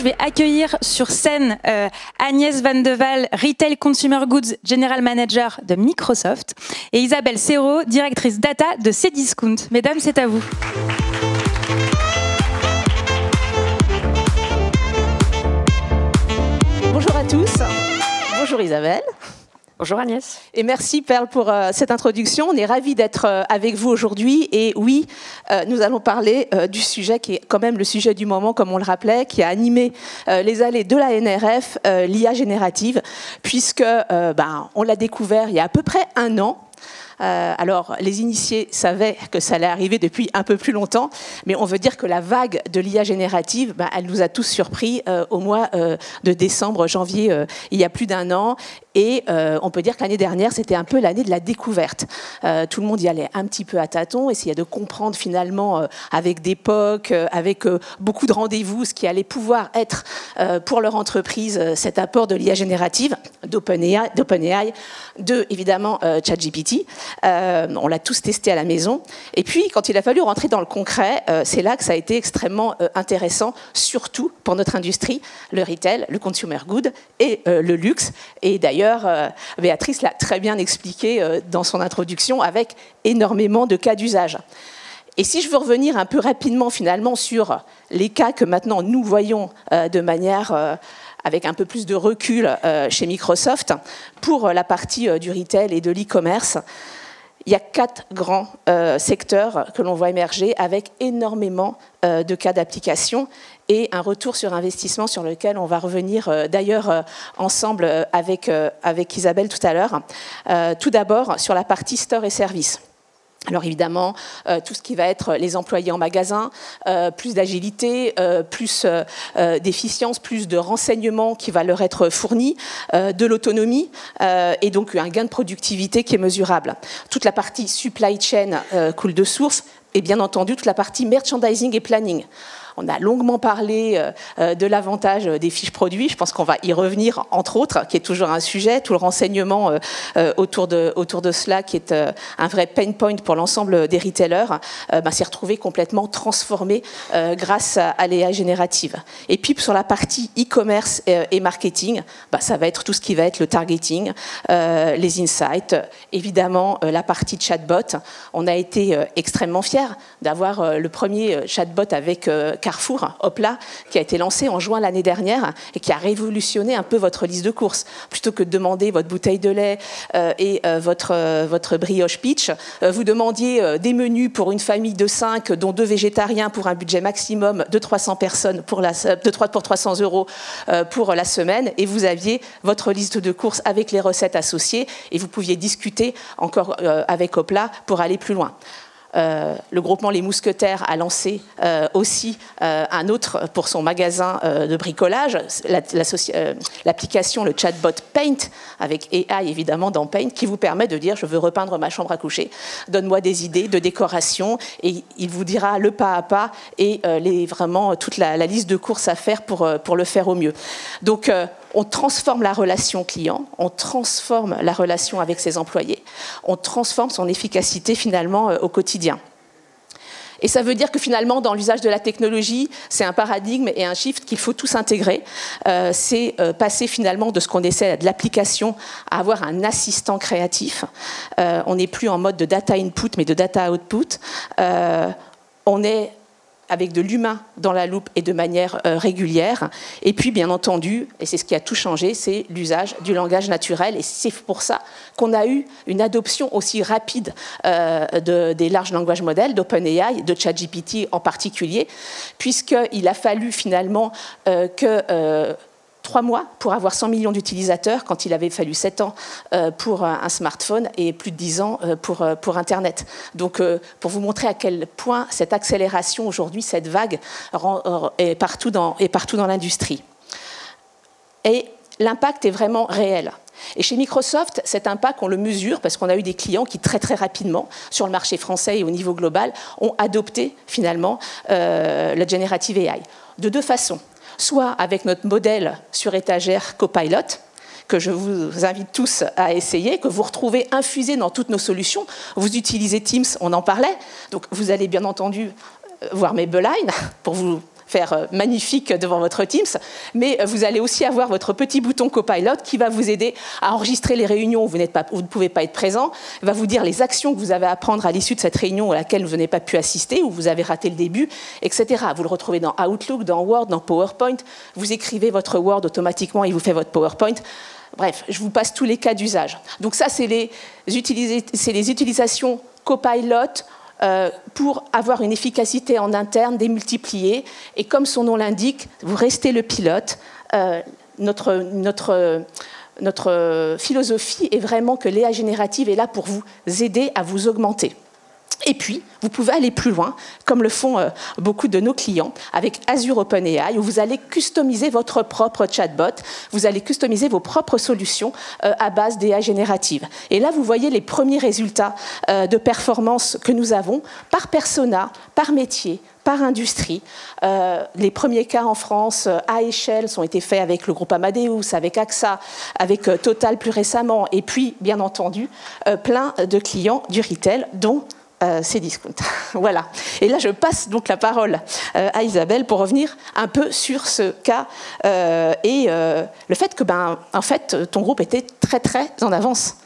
je vais accueillir sur scène Agnès Van de Waal, Retail Consumer Goods General Manager de Microsoft, et Isabelle Serrault, directrice data de Cdiscount. Mesdames, c'est à vous. Bonjour à tous. Bonjour Isabelle. Bonjour Agnès. Et merci Perle pour cette introduction. On est ravis d'être avec vous aujourd'hui. Et oui, nous allons parler du sujet qui est quand même le sujet du moment, comme on le rappelait, qui a animé les allées de la NRF, l'IA générative, puisque on l'a découvert il y a à peu près un an. Alors, les initiés savaient que ça allait arriver depuis un peu plus longtemps, mais on veut dire que la vague de l'IA générative, elle nous a tous surpris au mois de décembre, janvier, il y a plus d'un an. Et on peut dire que l'année dernière, c'était un peu l'année de la découverte. Tout le monde y allait un petit peu à tâtons, essayait de comprendre finalement avec des POC, avec beaucoup de rendez-vous, ce qui allait pouvoir être pour leur entreprise cet apport de l'IA générative, d'OpenAI, de évidemment ChatGPT. On l'a tous testé à la maison. Et puis, quand il a fallu rentrer dans le concret, c'est là que ça a été extrêmement intéressant, surtout pour notre industrie, le retail, le consumer good et le luxe. Et d'ailleurs, Béatrice l'a très bien expliqué dans son introduction avec énormément de cas d'usage. Et si je veux revenir un peu rapidement finalement sur les cas que maintenant nous voyons de manière avec un peu plus de recul chez Microsoft, pour la partie du retail et de l'e-commerce, il y a 4 grands secteurs que l'on voit émerger avec énormément de cas d'application et un retour sur investissement sur lequel on va revenir d'ailleurs ensemble avec Isabelle tout à l'heure. Tout d'abord sur la partie store et service. Alors évidemment, tout ce qui va être les employés en magasin, plus d'agilité, plus d'efficience, plus de renseignements qui va leur être fournis, de l'autonomie et donc un gain de productivité qui est mesurable. Toute la partie supply chain coule de source et bien entendu toute la partie merchandising et planning. On a longuement parlé de l'avantage des fiches produits. Je pense qu'on va y revenir, entre autres, qui est toujours un sujet. Tout le renseignement autour de cela, qui est un vrai pain point pour l'ensemble des retailers, s'est retrouvé complètement transformé grâce à l'IA générative. Et puis, sur la partie e-commerce et marketing, ça va être tout ce qui va être le targeting, les insights, évidemment, la partie chatbot. On a été extrêmement fiers d'avoir le premier chatbot avec Carrefour, Hopla, qui a été lancé en juin l'année dernière et qui a révolutionné un peu votre liste de courses. Plutôt que de demander votre bouteille de lait et votre brioche peach, vous demandiez des menus pour une famille de 5, dont 2 végétariens pour un budget maximum de 300 personnes pour 300 € pour la semaine, et vous aviez votre liste de courses avec les recettes associées et vous pouviez discuter encore avec Hopla pour aller plus loin. Le groupement Les Mousquetaires a lancé aussi un autre pour son magasin de bricolage, l'application, le chatbot Paint, avec AI évidemment dans Paint, qui vous permet de dire « je veux repeindre ma chambre à coucher, donne-moi des idées de décoration » et il vous dira le pas à pas et vraiment toute la liste de courses à faire pour le faire au mieux. Donc, on transforme la relation client, on transforme la relation avec ses employés, on transforme son efficacité finalement au quotidien. Et ça veut dire que finalement, dans l'usage de la technologie, c'est un paradigme et un shift qu'il faut tous intégrer. C'est passer finalement de ce qu'on essaie de l'application à avoir un assistant créatif. On n'est plus en mode de data input, mais de data output. On est avec de l'humain dans la loupe et de manière régulière. Et puis, bien entendu, et c'est ce qui a tout changé, c'est l'usage du langage naturel. Et c'est pour ça qu'on a eu une adoption aussi rapide des large language models, d'OpenAI, de ChatGPT en particulier, puisqu'il a fallu finalement que 3 mois pour avoir 100 millions d'utilisateurs, quand il avait fallu 7 ans pour un smartphone et plus de 10 ans pour Internet. Donc, pour vous montrer à quel point cette accélération aujourd'hui, cette vague, est partout dans l'industrie. Et l'impact est vraiment réel. Et chez Microsoft, cet impact, on le mesure parce qu'on a eu des clients qui, très très rapidement, sur le marché français et au niveau global, ont adopté finalement la Generative AI. De 2 façons. Soit avec notre modèle sur étagère Copilot, que je vous invite tous à essayer, que vous retrouvez infusé dans toutes nos solutions. Vous utilisez Teams, on en parlait, donc vous allez bien entendu voir mes beelines pour vous faire magnifique devant votre Teams, mais vous allez aussi avoir votre petit bouton Copilot qui va vous aider à enregistrer les réunions où vous ne pouvez pas être présent, va vous dire les actions que vous avez à prendre à l'issue de cette réunion à laquelle vous n'avez pas pu assister, où vous avez raté le début, etc. Vous le retrouvez dans Outlook, dans Word, dans PowerPoint. Vous écrivez votre Word automatiquement, il vous fait votre PowerPoint. Bref, je vous passe tous les cas d'usage. Donc ça, c'est les utilisations Copilot pour avoir une efficacité en interne démultipliée. Et comme son nom l'indique, vous restez le pilote. Notre philosophie est vraiment que l'IA générative est là pour vous aider à vous augmenter. Et puis, vous pouvez aller plus loin, comme le font beaucoup de nos clients, avec Azure OpenAI, où vous allez customiser votre propre chatbot, vous allez customiser vos propres solutions à base d'IA générative. Et là, vous voyez les premiers résultats de performance que nous avons par persona, par métier, par industrie. Les premiers cas en France à échelle ont été faits avec le groupe Amadeus, avec AXA, avec Total plus récemment, et puis, bien entendu, plein de clients du retail, dont Cdiscount. Voilà. Et là, je passe donc la parole à Isabelle pour revenir un peu sur ce cas et le fait que, en fait, ton groupe était très, très en avance.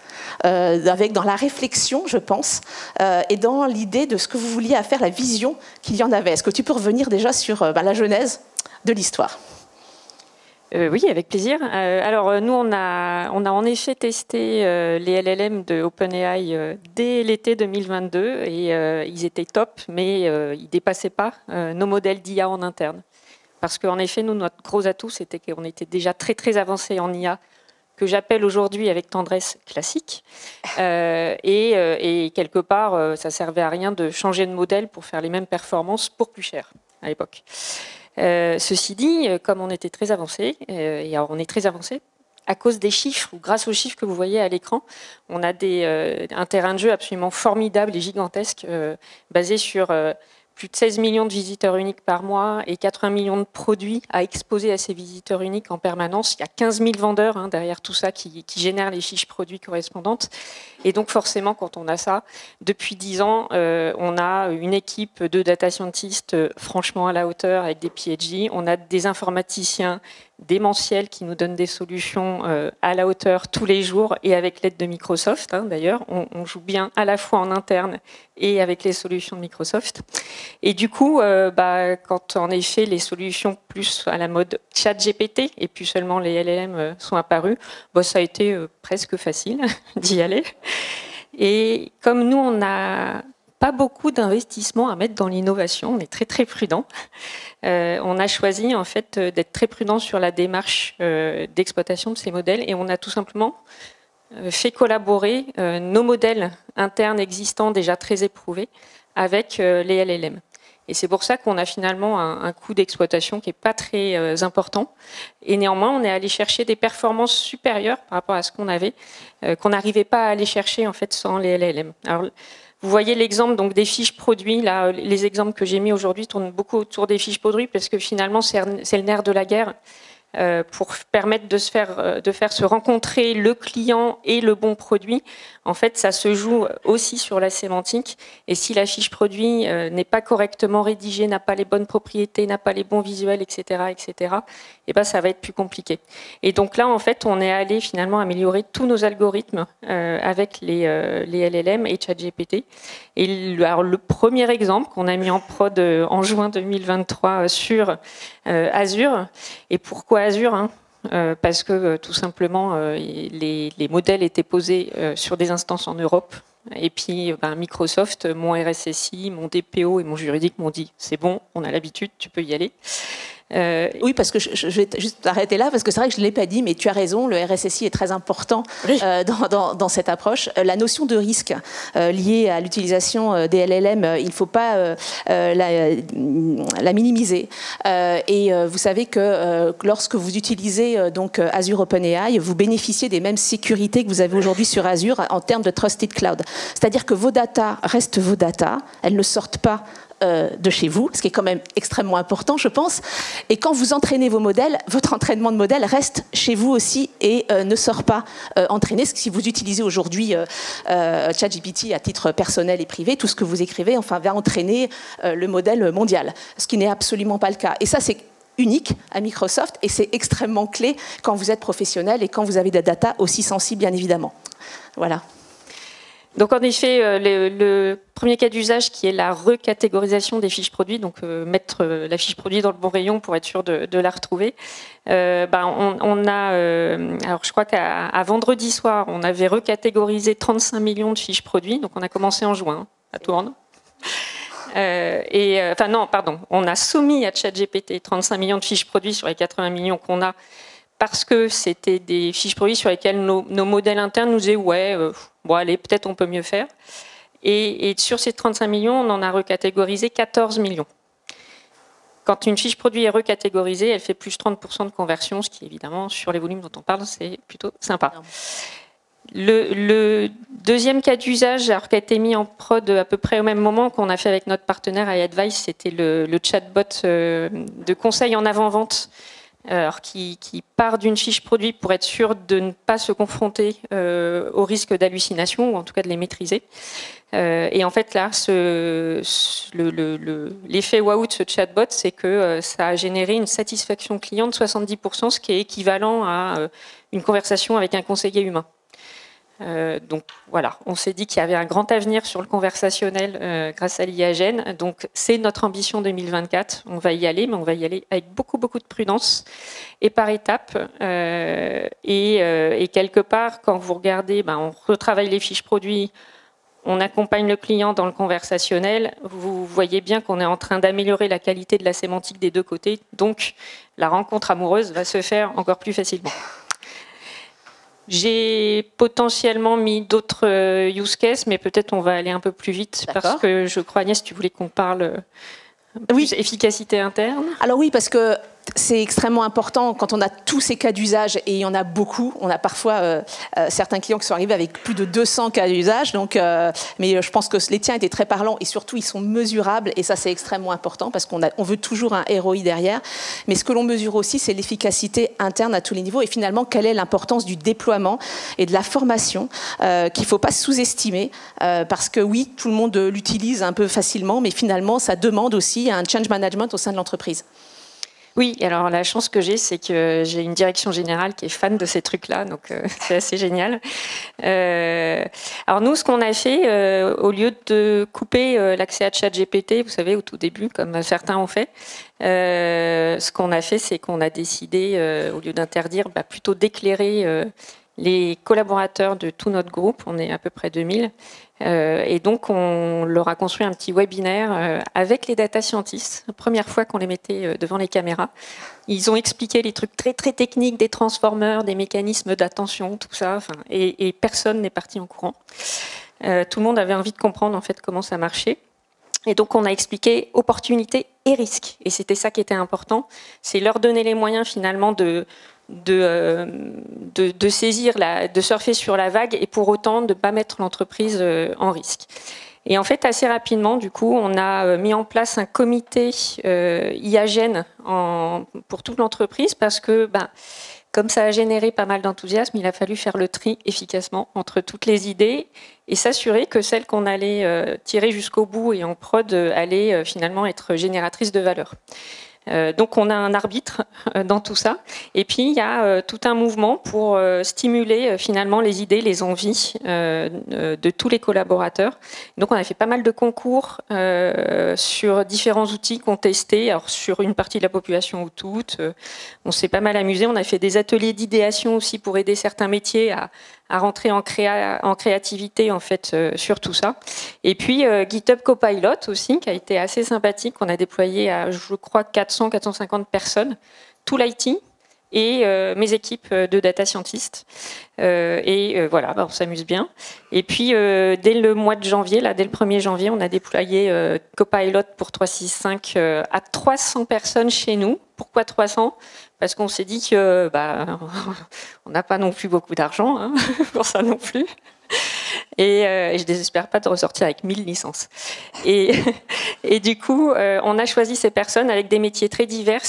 Dans la réflexion, je pense, et dans l'idée de ce que vous vouliez à faire, la vision qu'il y en avait. Est-ce que tu peux revenir déjà sur la genèse de l'histoire ? Oui, avec plaisir. Alors, nous, on a en effet testé les LLM de OpenAI dès l'été 2022 et ils étaient top, mais ils ne dépassaient pas nos modèles d'IA en interne. Parce qu'en effet, nous, notre gros atout, c'était qu'on était déjà très, très avancé en IA, que j'appelle aujourd'hui avec tendresse classique. Et quelque part, ça ne servait à rien de changer de modèle pour faire les mêmes performances pour plus cher à l'époque. Ceci dit, comme on était très avancé, et alors on est très avancé à cause des chiffres, ou grâce aux chiffres que vous voyez à l'écran, on a un terrain de jeu absolument formidable et gigantesque, basé sur plus de 16 millions de visiteurs uniques par mois et 80 millions de produits à exposer à ces visiteurs uniques en permanence. Il y a 15 000 vendeurs derrière tout ça qui génèrent les fiches produits correspondantes. Et donc forcément, quand on a ça, depuis 10 ans, on a une équipe de data scientists franchement à la hauteur avec des PhD. On a des informaticiens démentiels qui nous donnent des solutions à la hauteur tous les jours et avec l'aide de Microsoft. D'ailleurs, on joue bien à la fois en interne et avec les solutions de Microsoft. Et du coup, quand en effet les solutions plus à la mode ChatGPT et plus seulement les LLM sont apparues, ça a été presque facile d'y aller. Et comme nous, on n'a pas beaucoup d'investissements à mettre dans l'innovation, on est très très prudent. On a choisi en fait d'être très prudent sur la démarche d'exploitation de ces modèles et on a tout simplement fait collaborer nos modèles internes existants déjà très éprouvés avec les LLM. Et c'est pour ça qu'on a finalement un coût d'exploitation qui n'est pas très important. Et néanmoins, on est allé chercher des performances supérieures par rapport à ce qu'on avait, qu'on n'arrivait pas à aller chercher en fait sans les LLM. Alors, vous voyez l'exemple donc des fiches produits. Là, les exemples que j'ai mis aujourd'hui tournent beaucoup autour des fiches produits parce que finalement, c'est le nerf de la guerre. Pour permettre de faire se rencontrer le client et le bon produit, en fait, ça se joue aussi sur la sémantique. Et si la fiche produit n'est pas correctement rédigée, n'a pas les bonnes propriétés, n'a pas les bons visuels, etc., et ben, ça va être plus compliqué. Et donc là, en fait, on est allé finalement améliorer tous nos algorithmes avec les LLM et ChatGPT. Et alors, le premier exemple qu'on a mis en prod en juin 2023 sur Azure. Et pourquoi Azure parce que tout simplement, les modèles étaient posés sur des instances en Europe. Et puis Microsoft, mon RSSI, mon DPO et mon juridique m'ont dit « c'est bon, on a l'habitude, tu peux y aller ». Oui, parce que je vais juste arrêter là, parce que c'est vrai que je ne l'ai pas dit, mais tu as raison, le RSSI est très important oui. Dans cette approche. La notion de risque liée à l'utilisation des LLM, il ne faut pas la minimiser. Et vous savez que lorsque vous utilisez donc Azure OpenAI, vous bénéficiez des mêmes sécurités que vous avez aujourd'hui sur Azure en termes de Trusted Cloud. C'est-à-dire que vos data restent vos data, elles ne sortent pas de chez vous, ce qui est quand même extrêmement important, je pense. Et quand vous entraînez vos modèles, votre entraînement de modèle reste chez vous aussi et ne sort pas entraîné. Si vous utilisez aujourd'hui ChatGPT à titre personnel et privé, tout ce que vous écrivez, enfin, va entraîner le modèle mondial, ce qui n'est absolument pas le cas. Et ça, c'est unique à Microsoft et c'est extrêmement clé quand vous êtes professionnel et quand vous avez des data aussi sensibles, bien évidemment. Voilà. Donc en effet, le premier cas d'usage qui est la recatégorisation des fiches produits, donc mettre la fiche produit dans le bon rayon pour être sûr de la retrouver. On a, alors je crois qu'à vendredi soir, on avait recatégorisé 35 millions de fiches produits, donc on a commencé en juin à Tourne. On a soumis à ChatGPT 35 millions de fiches produits sur les 80 millions qu'on a, parce que c'était des fiches produits sur lesquelles nos modèles internes nous disaient allez, peut-être on peut mieux faire. Et sur ces 35 millions, on en a recatégorisé 14 millions. Quand une fiche produit est recatégorisée, elle fait plus 30% de conversion, ce qui évidemment, sur les volumes dont on parle, c'est plutôt sympa. Le deuxième cas d'usage, qui a été mis en prod à peu près au même moment qu'on a fait avec notre partenaire iAdvice, c'était le chatbot de conseil en avant-vente, qui part d'une fiche produit pour être sûr de ne pas se confronter au risque d'hallucination, ou en tout cas de les maîtriser. Et en fait, là, l'effet waouh de ce chatbot, c'est que ça a généré une satisfaction client de 70%, ce qui est équivalent à une conversation avec un conseiller humain. Donc voilà, on s'est dit qu'il y avait un grand avenir sur le conversationnel grâce à l'IA-Gen. Donc c'est notre ambition 2024. On va y aller, mais on va y aller avec beaucoup de prudence et par étapes. Et quelque part, quand vous regardez, on retravaille les fiches produits, on accompagne le client dans le conversationnel. Vous voyez bien qu'on est en train d'améliorer la qualité de la sémantique des deux côtés. Donc la rencontre amoureuse va se faire encore plus facilement. J'ai potentiellement mis d'autres use cases, mais peut-être on va aller un peu plus vite, parce que je crois, Agnès, tu voulais qu'on parle plus efficacité interne. Alors oui, parce que c'est extrêmement important quand on a tous ces cas d'usage, et il y en a beaucoup. On a parfois certains clients qui sont arrivés avec plus de 200 cas d'usage, mais je pense que les tiens étaient très parlants et surtout ils sont mesurables, et ça c'est extrêmement important parce qu'on veut toujours un ROI derrière. Mais ce que l'on mesure aussi, c'est l'efficacité interne à tous les niveaux, et finalement quelle est l'importance du déploiement et de la formation qu'il ne faut pas sous-estimer, parce que oui, tout le monde l'utilise un peu facilement, mais finalement ça demande aussi un change management au sein de l'entreprise. Oui, alors la chance que j'ai, c'est que j'ai une direction générale qui est fan de ces trucs-là, donc c'est assez génial. Alors nous, ce qu'on a fait, au lieu de couper l'accès à ChatGPT, vous savez, au tout début, comme certains ont fait, ce qu'on a fait, c'est qu'on a décidé, au lieu d'interdire, plutôt d'éclairer les collaborateurs de tout notre groupe. On est à peu près 2000. Et donc, on leur a construit un petit webinaire avec les data scientists. La première fois qu'on les mettait devant les caméras. Ils ont expliqué les trucs très, très techniques des transformers, des mécanismes d'attention, tout ça. Et personne n'est parti en courant. Tout le monde avait envie de comprendre, en fait, comment ça marchait. Et donc, on a expliqué opportunités et risques. Et c'était ça qui était important. C'est leur donner les moyens, finalement, de saisir, de surfer sur la vague, et pour autant de ne pas mettre l'entreprise en risque. Et en fait, assez rapidement, du coup, on a mis en place un comité IA-Gen pour toute l'entreprise, parce que comme ça a généré pas mal d'enthousiasme, il a fallu faire le tri efficacement entre toutes les idées et s'assurer que celles qu'on allait tirer jusqu'au bout et en prod allaient finalement être génératrices de valeur. Donc on a un arbitre dans tout ça, et puis il y a tout un mouvement pour stimuler finalement les idées, les envies de tous les collaborateurs. Donc on a fait pas mal de concours sur différents outils qu'on testait, alors sur une partie de la population ou toutes. On s'est pas mal amusé. On a fait des ateliers d'idéation aussi pour aider certains métiers à rentrer en créativité en fait sur tout ça. Et puis GitHub Copilot aussi, qui a été assez sympathique. On a déployé à, je crois, 400-450 personnes, tout l'IT et mes équipes de data scientists. Voilà, on s'amuse bien. Et puis dès le mois de janvier, dès le 1er janvier, on a déployé Copilot pour 365 à 300 personnes chez nous. Pourquoi 300 ? Parce qu'on s'est dit que on n'a pas non plus beaucoup d'argent pour ça non plus. Et je désespère pas de ressortir avec 1000 licences. Et du coup, on a choisi ces personnes avec des métiers très divers,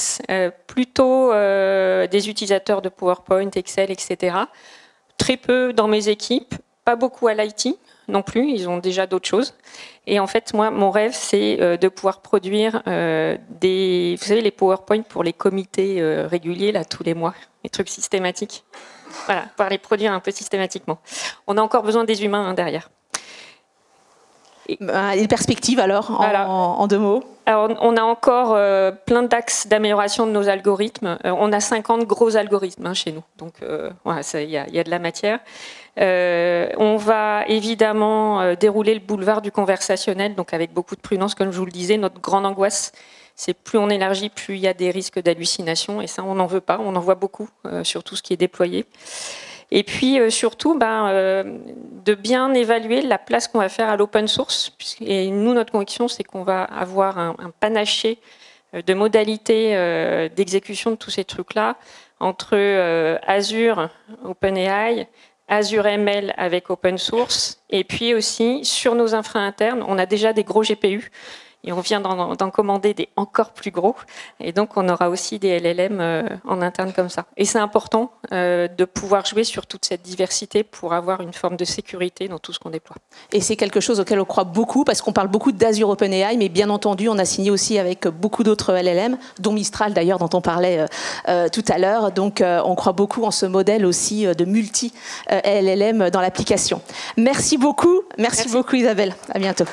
plutôt des utilisateurs de PowerPoint, Excel, etc. Très peu dans mes équipes, pas beaucoup à l'IT non plus, ils ont déjà d'autres choses. Et en fait, moi, mon rêve, c'est de pouvoir produire vous savez, les PowerPoint pour les comités réguliers, là, tous les mois, les trucs systématiques. Voilà, pouvoir les produire un peu systématiquement. On a encore besoin des humains derrière. Et les perspectives alors, en 2 mots? Alors, on a encore plein d'axes d'amélioration de nos algorithmes. On a 50 gros algorithmes chez nous, donc voilà, il y a de la matière. On va évidemment dérouler le boulevard du conversationnel, donc avec beaucoup de prudence, comme je vous le disais. Notre grande angoisse, c'est plus on élargit, plus il y a des risques d'hallucination, et ça, on n'en veut pas. On en voit beaucoup sur tout ce qui est déployé. Et puis surtout, de bien évaluer la place qu'on va faire à l'open source. Et nous, notre conviction, c'est qu'on va avoir un panaché de modalités d'exécution de tous ces trucs-là entre Azure, OpenAI, Azure ML avec open source, et puis aussi sur nos infra internes, on a déjà des gros GPU. Et on vient d'en commander des encore plus gros. Et donc, on aura aussi des LLM en interne comme ça. Et c'est important de pouvoir jouer sur toute cette diversité pour avoir une forme de sécurité dans tout ce qu'on déploie. Et c'est quelque chose auquel on croit beaucoup, parce qu'on parle beaucoup d'Azure OpenAI, mais bien entendu, on a signé aussi avec beaucoup d'autres LLM, dont Mistral d'ailleurs, dont on parlait tout à l'heure. Donc, on croit beaucoup en ce modèle aussi de multi-LLM dans l'application. Merci beaucoup. Merci beaucoup, Isabelle. À bientôt.